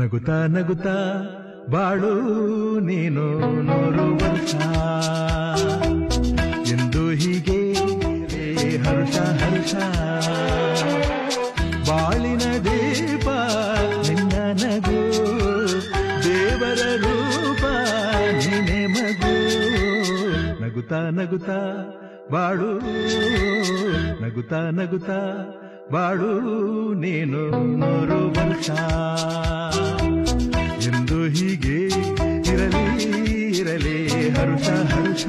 ನಗುತ್ತಾ ನಗುತ್ತಾ ಬಾಳು ನೀನು 100 ವರ್ಷ ಎಂದು ಹೀಗೆ ಹರ್ಷ ಹರ್ಷ ಬಾಳಿನ ದೀಪ ನಿನ್ನ ನಗು ದೇವರ ರೂಪ ನೀನೆ ಮಗು ನಗುತ್ತಾ ನಗುತ್ತಾ ಬಾಳು ನಗುತ್ತಾ ನಗುತ್ತಾ ಬಾಳು ನೀನು 100 ವರ್ಷ ಎಂದು ಹೀಗೆ ಇರಲಿ ಇರಲಿ ಹರುಷ ಹರುಷ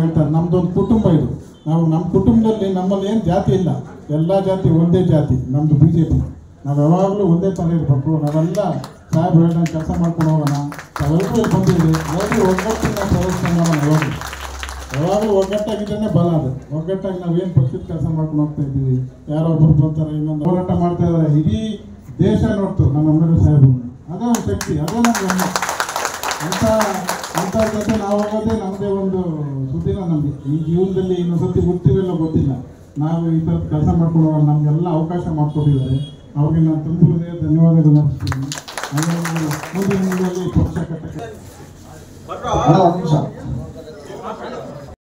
ಹೇಳ್ತಾರೆ ನಮ್ದೊಂದು ಕುಟುಂಬ ಇದು. ನಮ್ಮ ಕುಟುಂಬದಲ್ಲಿ ನಮ್ಮಲ್ಲಿ ಏನು ಜಾತಿ ಇಲ್ಲ, ಎಲ್ಲ ಜಾತಿ ಒಂದೇ ಜಾತಿ. ನಮ್ಮದು BJP. ನಾವು ಯಾವಾಗಲೂ ಒಂದೇ ಥರ ಇರಬೇಕು. ನಾವೆಲ್ಲ ಸಾಹೇಬ್ ಹೇಳ್ದಂಗೆ ಕೆಲಸ ಮಾಡ್ಕೊಂಡು ಹೋಗೋಣ. ನಾವೆಲ್ಲರೂ ಇಲ್ಲಿ ಬಂದಿದ್ದೀವಿ, ಎಲ್ಲರೂ ಒಗ್ಗಟ್ಟಿನ ಪ್ರದರ್ಶನ ಮಾಡೋಣ. ಯಾವಾಗಲೂ ಒಗ್ಗಟ್ಟಾಗಿದ್ದೇ ಬಲ. ಅದು ಒಗ್ಗಟ್ಟಾಗಿ ನಾವೇನು ಪಕ್ಷದ ಕೆಲಸ ಮಾಡ್ಕೊಂಡು ಹೋಗ್ತಾ ಇದ್ದೀವಿ. ಯಾರೊಬ್ಬರು ಬರ್ತಾರೆ, ಇನ್ನೊಂದು ಹೋರಾಟ ಮಾಡ್ತಾ ಇದ್ದಾರೆ. ಇಡೀ ದೇಶ ನೋಡ್ತು ನಮ್ಮ ಅಂಬೇಡ್ಕರ್ ಸಾಹೇಬ್. ಅದೇ ಒಂದು ಶಕ್ತಿ, ಅದೇ ನಮ್ಗೆ ಅಂಥ ಜೊತೆ ನಾವು ಹೋಗೋದೇ ನಮ್ಮದೇ ಒಂದು ಸುದ್ದಿನ. ನಮಗೆ ಈ ಜೀವನದಲ್ಲಿ ಇನ್ನೊಂದ್ಸತಿ ಗೊತ್ತಿವೆಲ್ಲ ಗೊತ್ತಿಲ್ಲ. ನಾವು ಈ ಥರ ಕೆಲಸ ಮಾಡ್ಕೊಂಡು ಹೋಗೋಣ. ನಮಗೆಲ್ಲ ಅವಕಾಶ ಮಾಡಿಕೊಟ್ಟಿದ್ದಾರೆ. ಅವ್ರಿಗೆ ನಾನು ತುಂಬ ಧನ್ಯವಾದಗಳು ಅರ್ಪಿಸ್ತೀನಿ. ಮುಂದಿನ ದಿನದಲ್ಲಿ ಪಕ್ಷ ಕಟ್ಟಕ್ಕೆ